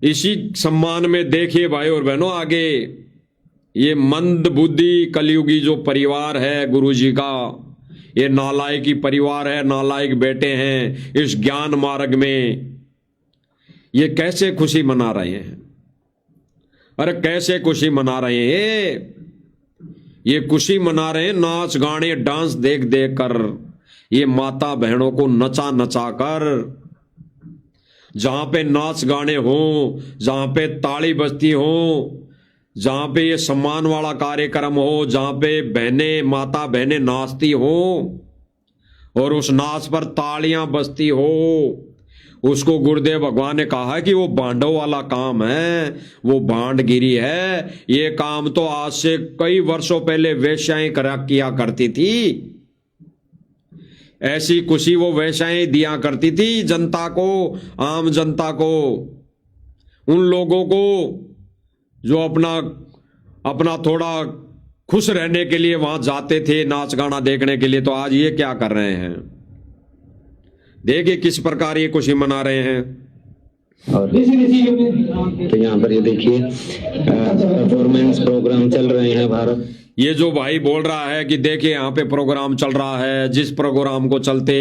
इसी सम्मान में देखिए भाई और बहनों, आगे ये मंद बुद्धि कलयुगी जो परिवार है गुरुजी का, ये नालायकी परिवार है, नालायक बेटे हैं इस ज्ञान मार्ग में, ये कैसे खुशी मना रहे हैं? अरे कैसे खुशी मना रहे हैं? ये खुशी मना रहे हैं नाच गाने डांस देख देख कर, ये माता बहनों को नचा नचा कर। जहां पे नाच गाने हो, जहां पे ताली बजती हो, जहां पे ये सम्मान वाला कार्यक्रम हो, जहां पे बहनें माता बहनें नाचती हो और उस नाच पर तालियां बजती हो, उसको गुरुदेव भगवान ने कहा कि वो बांडों वाला काम है, वो भांडगिरी है। ये काम तो आज से कई वर्षों पहले वेश्याएं किया करती थी। ऐसी खुशी वो वेश्याएं दिया करती थी जनता को, आम जनता को, उन लोगों को जो अपना थोड़ा खुश रहने के लिए वहां जाते थे नाच गाना देखने के लिए। तो आज ये क्या कर रहे हैं? देखिए किस प्रकार ये खुशी मना रहे हैं। और तो यहाँ पर ये देखिए परफॉर्मेंस प्रोग्राम चल रहे हैं भारत। ये जो भाई बोल रहा है कि देखिए यहाँ पे प्रोग्राम चल रहा है, जिस प्रोग्राम को चलते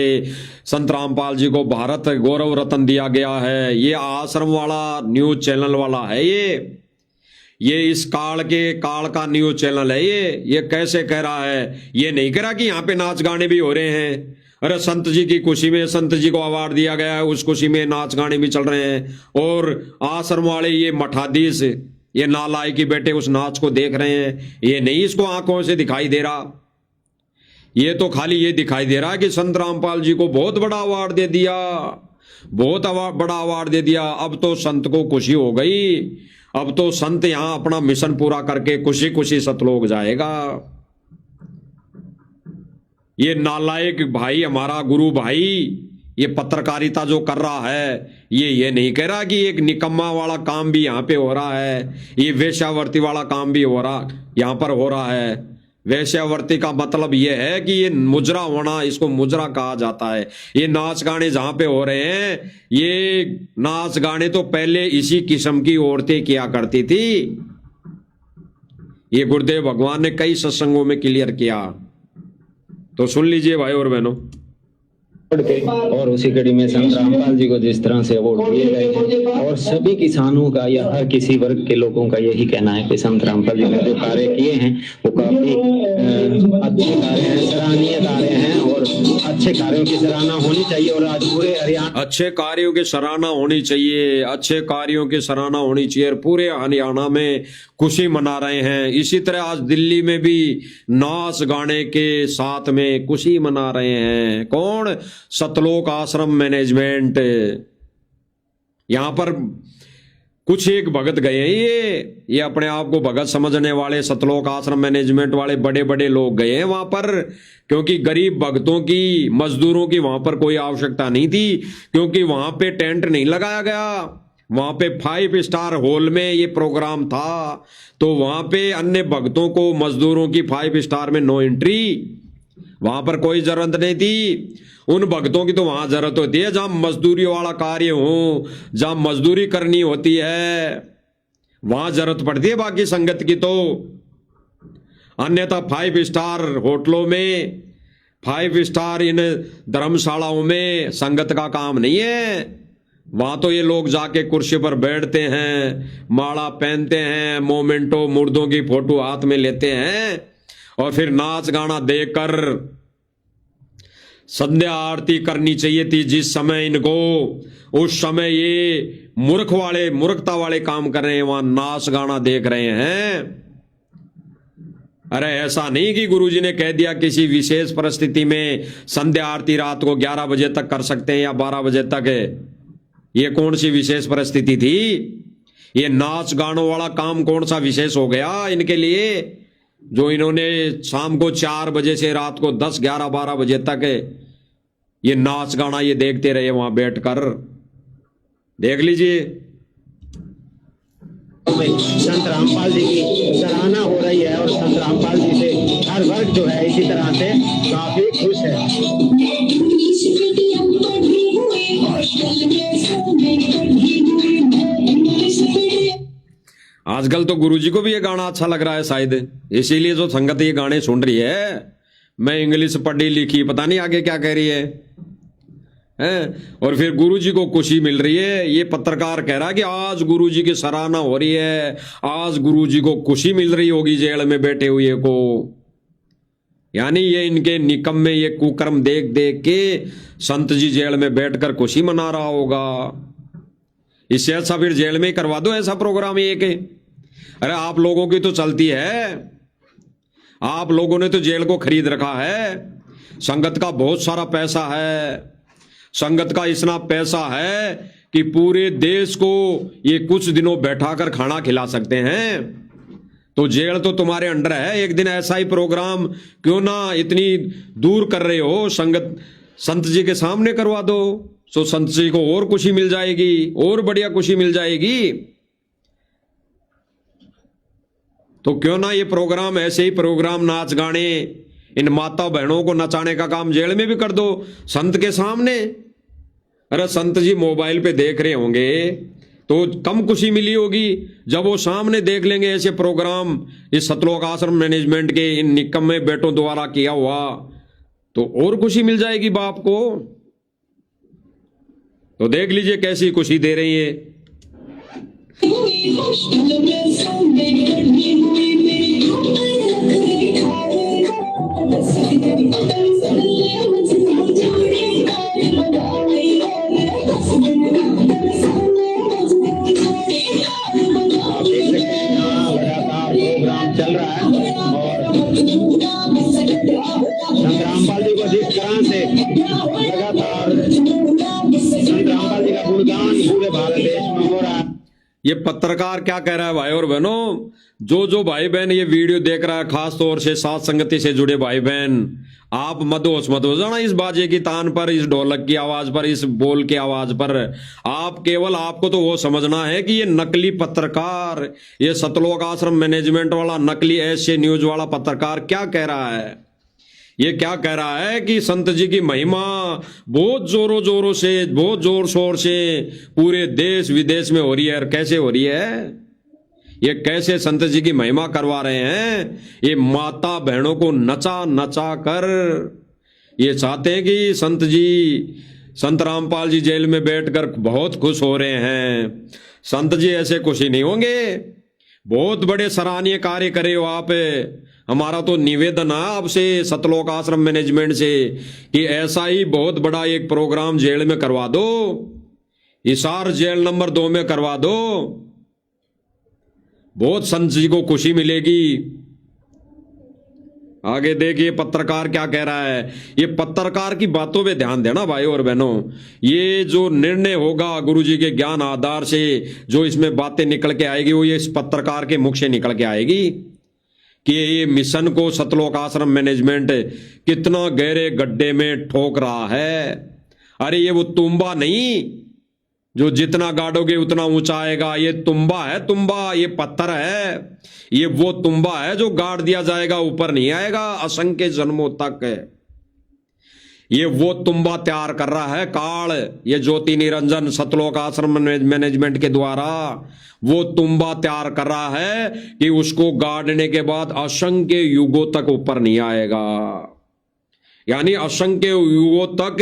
संत रामपाल जी को भारत गौरव रत्न दिया गया है, ये आश्रम वाला न्यूज चैनल वाला है। ये इस काल का न्यूज चैनल है। ये कैसे कह रहा है? ये नहीं कह रहा कि यहाँ पे नाच गाने भी हो रहे हैं। अरे संत जी की खुशी में संत जी को अवार्ड दिया गया है, उस खुशी में नाच गाने भी चल रहे हैं। और आश्रम वाले ये मठाधीश, ये नालायक की बेटे उस नाच को देख रहे हैं। ये नहीं इसको आंखों से दिखाई दे रहा, ये तो खाली ये दिखाई दे रहा है कि संत रामपाल जी को बहुत बड़ा अवार्ड दे दिया, बहुत बड़ा अवार्ड दे दिया। अब तो संत को खुशी हो गई, अब तो संत यहां अपना मिशन पूरा करके खुशी खुशी सतलोक जाएगा। ये नालायक भाई, हमारा गुरु भाई, ये पत्रकारिता जो कर रहा है, ये नहीं कह रहा कि एक निकम्मा वाला काम भी यहाँ पे हो रहा है, ये वेश्यावर्ती वाला काम भी हो रहा यहाँ पर हो रहा है। वेश्यावर्ती का मतलब ये है कि ये मुजरा होना, इसको मुजरा कहा जाता है। ये नाच गाने जहां पे हो रहे हैं, ये नाच गाने तो पहले इसी किस्म की औरतें किया करती थी। ये गुरुदेव भगवान ने कई सत्संगों में क्लियर किया, तो सुन लीजिए भाई और बहनों। और उसी कड़ी में संत रामपाल जी को जिस तरह से अवार्ड दिए गए हैं, और सभी किसानों का या हर किसी वर्ग के लोगों का यही कहना है कि संत रामपाल जी ने जो कार्य किए हैं वो काफी अच्छे कार्य हैं, सराहनीय कार्य हैं, और अच्छे कार्यों की सराहना होनी चाहिए। और आज पूरे हरियाणा अच्छे कार्यों की सराहना होनी चाहिए, अच्छे कार्यों की सराहना होनी चाहिए। और पूरे हरियाणा में खुशी मना रहे हैं। इसी तरह आज दिल्ली में भी नाच गाने के साथ में खुशी मना रहे हैं। कौन? सतलोक आश्रम मैनेजमेंट। यहां पर कुछ एक भगत गए हैं, ये अपने आप को भगत समझने वाले सतलोक आश्रम मैनेजमेंट वाले बड़े बड़े लोग गए हैं वहां पर, क्योंकि गरीब भक्तों की, मजदूरों की वहां पर कोई आवश्यकता नहीं थी, क्योंकि वहां पे टेंट नहीं लगाया गया। वहां पे 5 स्टार हॉल में ये प्रोग्राम था, तो वहां पे अन्य भक्तों को, मजदूरों की 5 स्टार में नो एंट्री, वहां पर कोई जरूरत नहीं थी। उन भक्तों की तो वहां जरूरत होती है जहां मजदूरी वाला कार्य हो, जहां मजदूरी करनी होती है, वहां जरूरत पड़ती है बाकी संगत की। तो अन्यथा 5 स्टार होटलों में, 5 स्टार इन धर्मशालाओं में संगत का काम नहीं है। वहां तो ये लोग जाके कुर्सी पर बैठते हैं, माला पहनते हैं, मोमेंटो मुर्दों की फोटो हाथ में लेते हैं, और फिर नाच गाना देखकर संध्या आरती करनी चाहिए थी जिस समय इनको, उस समय ये मूर्खता वाले काम कर रहे हैं, वहां नाच गाना देख रहे हैं। अरे ऐसा नहीं कि गुरुजी ने कह दिया किसी विशेष परिस्थिति में संध्या आरती रात को 11 बजे तक कर सकते हैं या 12 बजे तक है। ये कौन सी विशेष परिस्थिति थी? ये नाच गानों वाला काम कौन सा विशेष हो गया इनके लिए, जो इन्होंने शाम को 4 बजे से रात को 10, 11, 12 बजे तक ये नाच गाना ये देखते रहे वहां बैठकर। देख लीजिए संत रामपाल जी की सराहना हो रही है, और संत रामपाल जी से हर वर्ग जो है इसी तरह से काफी खुश है। आजकल तो गुरुजी को भी ये गाना अच्छा लग रहा है शायद, इसीलिए जो संगत ये गाने सुन रही है। मैं इंग्लिश पढ़ी लिखी, पता नहीं आगे क्या कह रही है, हैं? और फिर गुरुजी को खुशी मिल रही है। ये पत्रकार कह रहा है कि आज गुरुजी की सराहना हो रही है, आज गुरुजी को खुशी मिल रही होगी जेल में बैठे हुए को। यानी ये इनके निकम में ये कुकर्म देख देख के संत जी जेल में बैठकर खुशी मना रहा होगा। इससे अच्छा फिर जेल में ही करवा दो ऐसा प्रोग्राम एक। अरे आप लोगों की तो चलती है, आप लोगों ने तो जेल को खरीद रखा है। संगत का बहुत सारा पैसा है, संगत का इतना पैसा है कि पूरे देश को ये कुछ दिनों बैठाकर खाना खिला सकते हैं। तो जेल तो तुम्हारे अंडर है, एक दिन ऐसा ही प्रोग्राम क्यों ना इतनी दूर कर रहे हो, संगत संत जी के सामने करवा दो, तो संत जी को और खुशी मिल जाएगी, और बढ़िया खुशी मिल जाएगी। तो क्यों ना ये प्रोग्राम, ऐसे ही प्रोग्राम नाच गाने, इन माता बहनों को नचाने का काम जेल में भी कर दो संत के सामने। अरे संत जी मोबाइल पे देख रहे होंगे तो कम खुशी मिली होगी, जब वो सामने देख लेंगे ऐसे प्रोग्राम इस सतलोक आश्रम मैनेजमेंट के इन निकम्मे बेटों द्वारा किया हुआ, तो और खुशी मिल जाएगी बाप को। तो देख लीजिए कैसी खुशी दे रही है। चल रहा है और संत रामपाल जी को जिस तरह से लगातार संत रामपाल जी का गुणगान पूरे भारत देश में हो रहा है। ये पत्रकार क्या कह रहा है भाई और बहनों, जो भाई बहन ये वीडियो देख रहा है, खास तौर से साथ संगति से जुड़े भाई बहन, आप मदहोश मत हो जाना इस बाजे की तान पर, इस ढोलक की आवाज पर, इस बोल की आवाज पर। आप केवल, आपको तो वो समझना है कि ये नकली पत्रकार, ये सतलोक आश्रम मैनेजमेंट वाला नकली एसए न्यूज वाला पत्रकार क्या कह रहा है। ये क्या कह रहा है कि संत जी की महिमा बहुत जोरों जोरों से, बहुत जोर शोर से पूरे देश विदेश में हो रही है। और कैसे हो रही है, ये कैसे संत जी की महिमा करवा रहे हैं। ये माता बहनों को नचा नचा कर ये चाहते हैं कि संत जी, संत रामपाल जी जेल में बैठकर बहुत खुश हो रहे हैं। संत जी ऐसे खुशी नहीं होंगे, बहुत बड़े सराहनीय कार्य करे हो आप। हमारा तो निवेदन है आपसे सतलोक आश्रम मैनेजमेंट से कि ऐसा ही बहुत बड़ा एक प्रोग्राम जेल में करवा दो, हिसार जेल नंबर 2 में करवा दो, बहुत संत जी को खुशी मिलेगी। आगे देखिए पत्रकार क्या कह रहा है। ये पत्रकार की बातों पे ध्यान देना भाई और बहनों। ये जो निर्णय होगा गुरुजी के ज्ञान आधार से, जो इसमें बातें निकल के आएगी, वो ये इस पत्रकार के मुख से निकल के आएगी कि ये मिशन को सतलोक आश्रम मैनेजमेंट कितना गहरे गड्ढे में ठोक रहा है। अरे ये वो तुम्बा नहीं जो जितना गाड़ोगे उतना ऊंचा आएगा, ये तुम्बा है, तुम्बा, ये पत्थर है, ये वो तुम्बा है जो गाड़ दिया जाएगा, ऊपर नहीं आएगा असंख्य जन्मों तक। ये वो तुम्बा तैयार कर रहा है काल, ये ज्योति निरंजन सतलोक आश्रम मैनेजमेंट के द्वारा वो तुम्बा तैयार कर रहा है कि उसको गाड़ने के बाद असंख्य युगों तक ऊपर नहीं आएगा। यानी असंख्य युगों तक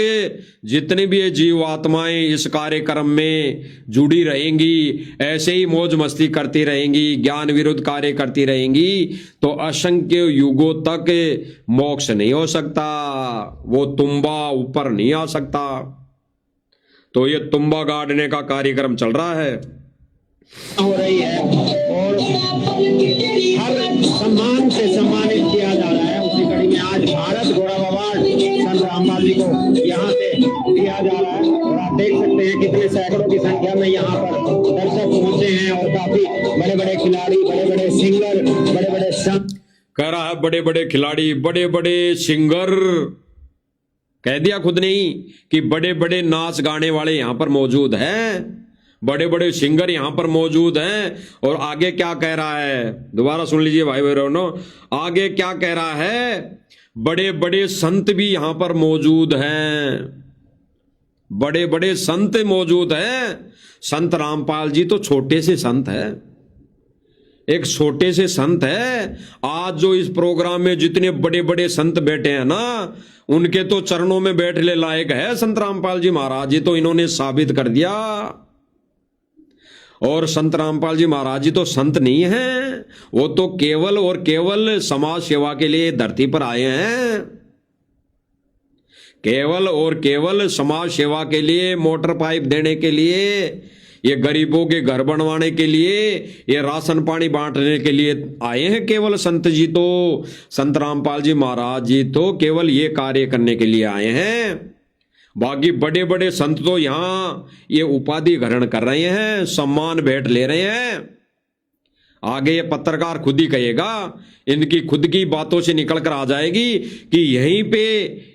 जितनी भी ये जीवात्माएं इस कार्यक्रम में जुड़ी रहेंगी, ऐसे ही मौज मस्ती करती रहेंगी, ज्ञान विरुद्ध कार्य करती रहेंगी, तो असंख्य युगों तक मोक्ष नहीं हो सकता, वो तुम्बा ऊपर नहीं आ सकता। तो ये तुम्बा गाड़ने का कार्यक्रम चल रहा है, हो रही है और हर सम्मान से सम्मानित किया जा रहा है। उसी कड़ी में आज भारत गौरव अवार्ड संत रामपाल जी को यहाँ से दिया जा रहा है और आप देख सकते हैं कितने सैकड़ों की संख्या में यहाँ पर दर्शक पहुंचे हैं और काफी बड़े बड़े खिलाड़ी, बड़े बड़े सिंगर, बड़े बड़े संत, कह रहा है बड़े बड़े खिलाड़ी, बड़े बड़े सिंगर, कह दिया खुद ने ही कि बड़े बड़े नाच गाने वाले यहाँ पर मौजूद हैं, बड़े बड़े सिंगर यहाँ पर मौजूद हैं। और आगे क्या कह रहा है, दोबारा सुन लीजिए भाई बहनों, आगे क्या कह रहा है, बड़े बड़े संत भी यहाँ पर मौजूद हैं, बड़े बड़े संत मौजूद हैं। संत रामपाल जी तो छोटे से संत है, एक छोटे से संत है। आज जो इस प्रोग्राम में जितने बड़े बड़े संत बैठे हैं ना, उनके तो चरणों में बैठने लायक है संत रामपाल जी महाराज जी, तो इन्होंने साबित कर दिया। और संत रामपाल जी महाराज जी तो संत नहीं हैं, वो तो केवल और केवल समाज सेवा के लिए धरती पर आए हैं। केवल और केवल समाज सेवा के लिए, मोटर पाइप देने के लिए, ये गरीबों के घर बनवाने के लिए, ये राशन पानी बांटने के लिए आए हैं केवल संत जी। तो संत रामपाल जी महाराज जी तो केवल ये कार्य करने के लिए आए हैं। बाकी बड़े बड़े संत तो यहां ये उपाधि ग्रहण कर रहे हैं, सम्मान भेंट ले रहे हैं। आगे ये पत्रकार खुद ही कहेगा, इनकी खुद की बातों से निकल कर आ जाएगी कि यहीं पे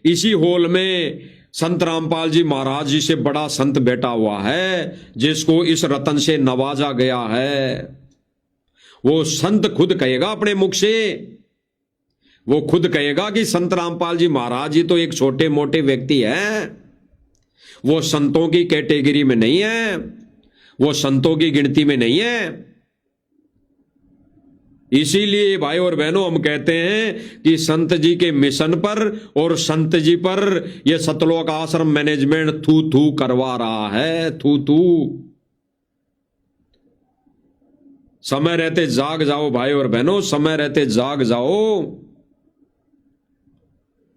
इसी हॉल में संत रामपाल जी महाराज जी से बड़ा संत बैठा हुआ है, जिसको इस रतन से नवाजा गया है। वो संत खुद कहेगा अपने मुख से, वो खुद कहेगा कि संत रामपाल जी महाराज जी तो एक छोटे मोटे व्यक्ति हैं, वो संतों की कैटेगरी में नहीं है, वो संतों की गिनती में नहीं है। इसीलिए भाई और बहनों हम कहते हैं कि संत जी के मिशन पर और संत जी पर यह सतलोक आश्रम मैनेजमेंट थू थू करवा रहा है, थू थू। समय रहते जाग जाओ भाई और बहनों, समय रहते जाग जाओ।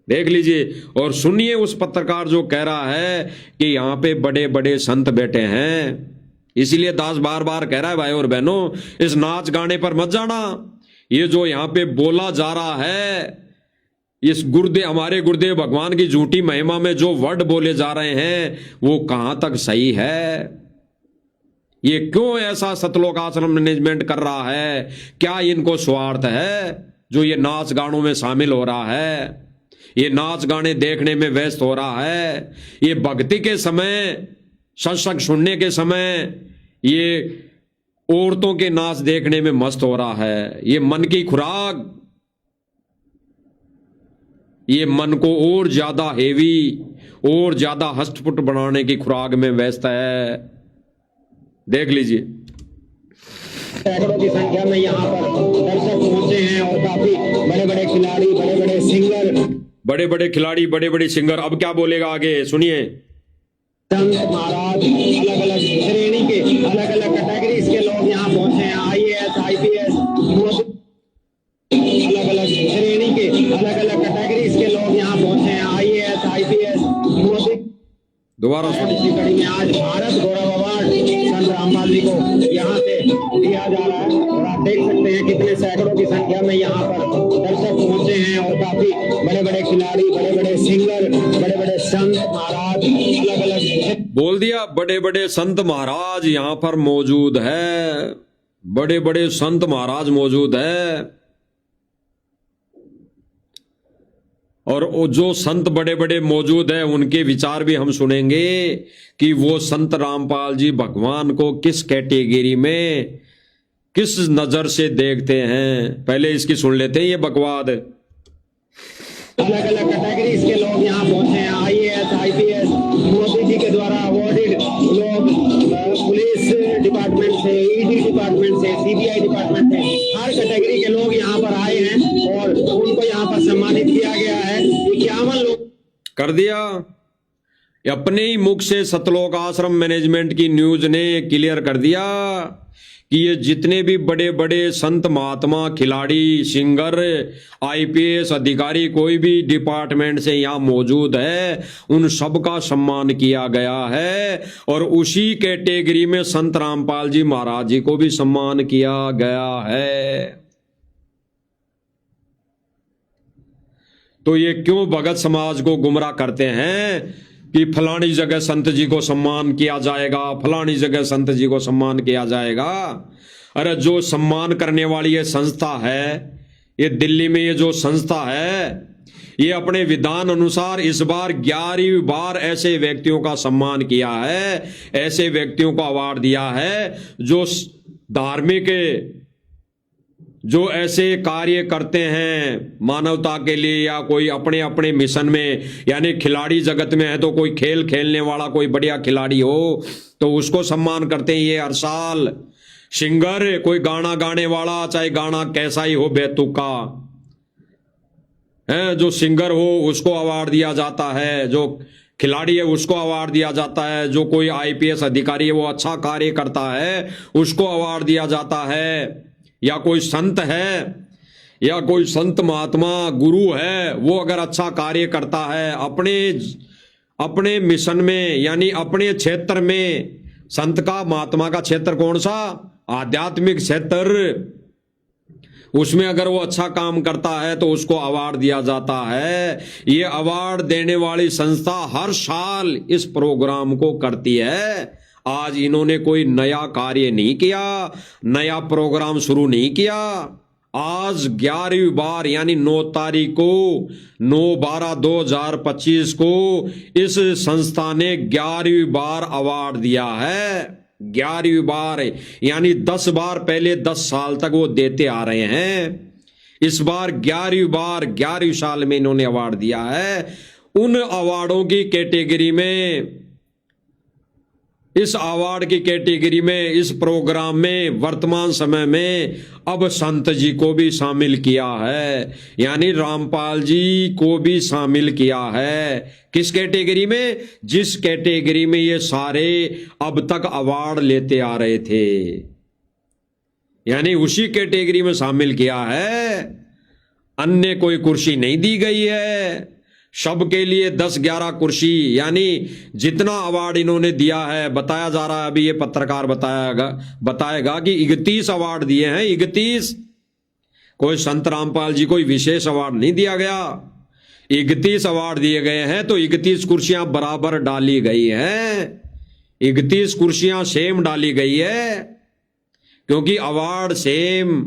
देख लीजिए और सुनिए उस पत्रकार जो कह रहा है कि यहां पे बड़े बड़े संत बैठे हैं। इसीलिए दास बार बार कह रहा है भाई और बहनों, इस नाच गाने पर मत जाना। ये जो यहां पे बोला जा रहा है, इस गुरुदेव, हमारे गुरुदेव भगवान की झूठी महिमा में जो वर्ड बोले जा रहे हैं, वो कहां तक सही है? ये क्यों ऐसा सतलोक आश्रम मैनेजमेंट कर रहा है? क्या इनको स्वार्थ है जो ये नाच गानों में शामिल हो रहा है, ये नाच गाने देखने में व्यस्त हो रहा है? ये भक्ति के समय, सत्संग सुनने के समय ये औरतों के नाच देखने में मस्त हो रहा है। ये मन की खुराक, ये मन को और ज्यादा हेवी और ज्यादा हष्टपुष्ट बनाने की खुराक में व्यस्त है। देख लीजिए सैकड़ों की संख्या में यहाँ पर दर्शक पहुंचे हैं और काफी बड़े बड़े खिलाड़ी, बड़े बड़े सिंगर, बड़े बड़े खिलाड़ी, बड़े बड़े सिंगर। अब क्या बोलेगा आगे सुनिए। संत महाराज, अलग अलग श्रेणी के, अलग अलग कैटेगरीज के लोग यहाँ पहुंचे हैं। IAS, IPS, अलग अलग श्रेणी के, अलग अलग कैटेगरीज के लोग यहाँ पहुंचे हैं। IAS, IPS, Modi. दोबारा सुनिए। इसी कड़ी में आज भारत गौरव अवार्ड संत रामपाल जी को यहाँ से दिया जा रहा है और आप देख सकते हैं कितने सैकड़ों की संख्या में यहाँ पर दर्शक पहुंचे हैं और काफी बड़े बड़े खिलाड़ी, बड़े बड़े सिंगर, बड़े बड़े संत महाराज, अलग अलग बोल दिया, बड़े बड़े संत महाराज यहाँ पर मौजूद है, बड़े बड़े संत महाराज मौजूद है। और जो संत बड़े बड़े मौजूद हैं उनके विचार भी हम सुनेंगे कि वो संत रामपाल जी भगवान को किस कैटेगरी में, किस नजर से देखते हैं। पहले इसकी सुन लेते हैं ये बकवाद। अलग अलग कैटेगरीज के लोग यहाँ पहुंचे हैं। IAS, IPS, मोदी जी के द्वारा अवॉर्डेड लोग, पुलिस डिपार्टमेंट से, ED डिपार्टमेंट से, CBI डिपार्टमेंट से, हर कैटेगरी के लोग यहाँ पर आए हैं और उनको यहाँ पर सम्मानित किया गया है। 51 लोग कर दिया। अपने ही मुख से सतलोक आश्रम मैनेजमेंट की न्यूज ने क्लियर कर दिया कि ये जितने भी बड़े बड़े संत महात्मा, खिलाड़ी, सिंगर, IPS अधिकारी, कोई भी डिपार्टमेंट से यहाँ मौजूद है, उन सबका सम्मान किया गया है। और उसी कैटेगरी में संत रामपाल जी महाराज जी को भी सम्मान किया गया है। तो ये क्यों भगत समाज को गुमराह करते हैं कि फलानी जगह संत जी को सम्मान किया जाएगा, फलानी जगह संत जी को सम्मान किया जाएगा। अरे जो सम्मान करने वाली ये संस्था है, ये दिल्ली में ये जो संस्था है, ये अपने विधान अनुसार इस बार 11वीं बार ऐसे व्यक्तियों का सम्मान किया है, ऐसे व्यक्तियों को अवार्ड दिया है जो धार्मिक, जो ऐसे कार्य करते हैं मानवता के लिए या कोई अपने अपने मिशन में, यानी खिलाड़ी जगत में है तो कोई खेल खेलने वाला कोई बढ़िया खिलाड़ी हो तो उसको सम्मान करते हैं ये हर साल। सिंगर, कोई गाना गाने वाला, चाहे गाना कैसा ही हो बेतुका है, जो सिंगर हो उसको अवार्ड दिया जाता है, जो खिलाड़ी है उसको अवार्ड दिया जाता है, जो कोई आईपीएस अधिकारी है वो अच्छा कार्य करता है उसको अवार्ड दिया जाता है, या कोई संत है या कोई संत महात्मा गुरु है वो अगर अच्छा कार्य करता है अपने मिशन में, यानी अपने क्षेत्र में, संत का महात्मा का क्षेत्र कौन सा, आध्यात्मिक क्षेत्र, उसमें अगर वो अच्छा काम करता है तो उसको अवार्ड दिया जाता है। ये अवार्ड देने वाली संस्था हर साल इस प्रोग्राम को करती है। आज इन्होंने कोई नया कार्य नहीं किया, नया प्रोग्राम शुरू नहीं किया। आज 11वीं बार यानी 9 तारीख को 9/12/2025 को इस संस्था ने 11वीं बार अवार्ड दिया है। 11वीं बार यानी 10 बार पहले 10 साल तक वो देते आ रहे हैं। इस बार 11वीं बार 11वीं साल में इन्होंने अवार्ड दिया है। उन अवार्डों की कैटेगरी में, इस अवार्ड की कैटेगरी में, इस प्रोग्राम में वर्तमान समय में अब संत जी को भी शामिल किया है, यानी रामपाल जी को भी शामिल किया है। किस कैटेगरी में? जिस कैटेगरी में ये सारे अब तक अवार्ड लेते आ रहे थे, यानी उसी कैटेगरी में शामिल किया है। अन्य कोई कुर्सी नहीं दी गई है, सबके लिए 10-11 कुर्सी, यानी जितना अवार्ड इन्होंने दिया है, बताया जा रहा है, अभी ये पत्रकार बताएगा कि 31 अवार्ड दिए हैं। 31, कोई संत रामपाल जी कोई विशेष अवार्ड नहीं दिया गया, 31 अवार्ड दिए गए हैं। तो 31 कुर्सियां बराबर डाली गई हैं, 31 कुर्सियां सेम डाली गई है, क्योंकि अवार्ड सेम,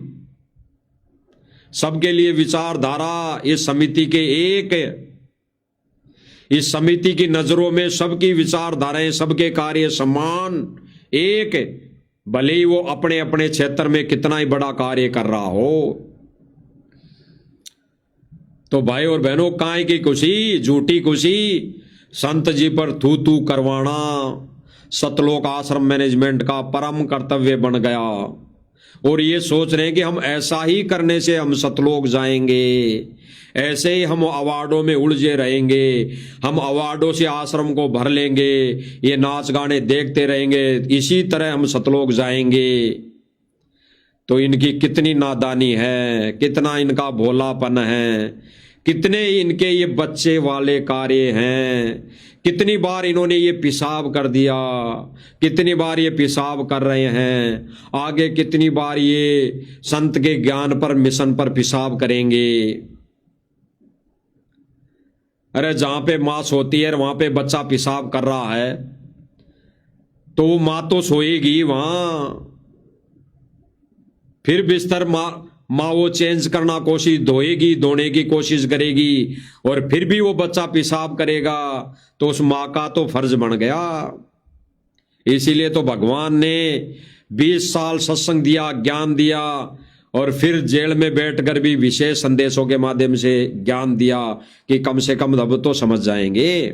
सबके लिए विचारधारा इस समिति के एक, इस समिति की नजरों में सबकी विचारधाराएं, सबके कार्य समान एक, भले ही वो अपने अपने क्षेत्र में कितना ही बड़ा कार्य कर रहा हो। तो भाई और बहनों, काय की खुशी, झूठी खुशी, संत जी पर थू थू करवाना सतलोक आश्रम मैनेजमेंट का परम कर्तव्य बन गया, और ये सोच रहे हैं कि हम ऐसा ही करने से हम सतलोक जाएंगे, ऐसे ही हम अवार्डों में उलझे रहेंगे, हम अवार्डों से आश्रम को भर लेंगे, ये नाच गाने देखते रहेंगे, इसी तरह हम सतलोक जाएंगे। तो इनकी कितनी नादानी है, कितना इनका भोलापन है, कितने इनके ये बच्चे वाले कार्य हैं। कितनी बार इन्होंने ये पेशाब कर दिया, कितनी बार ये पेशाब कर रहे हैं, आगे कितनी बार ये संत के ज्ञान पर, मिशन पर पेशाब करेंगे। अरे जहां पे मां सोती है वहां पे बच्चा पेशाब कर रहा है तो वो मां तो सोएगी वहां, फिर बिस्तर माँ वो चेंज करना कोशिश, धोने की कोशिश करेगी, और फिर भी वो बच्चा पेशाब करेगा, तो उस माँ का तो फर्ज बन गया। इसीलिए तो भगवान ने 20 साल सत्संग दिया, ज्ञान दिया, और फिर जेल में बैठकर भी विशेष संदेशों के माध्यम से ज्ञान दिया कि कम से कम अब तो समझ जाएंगे।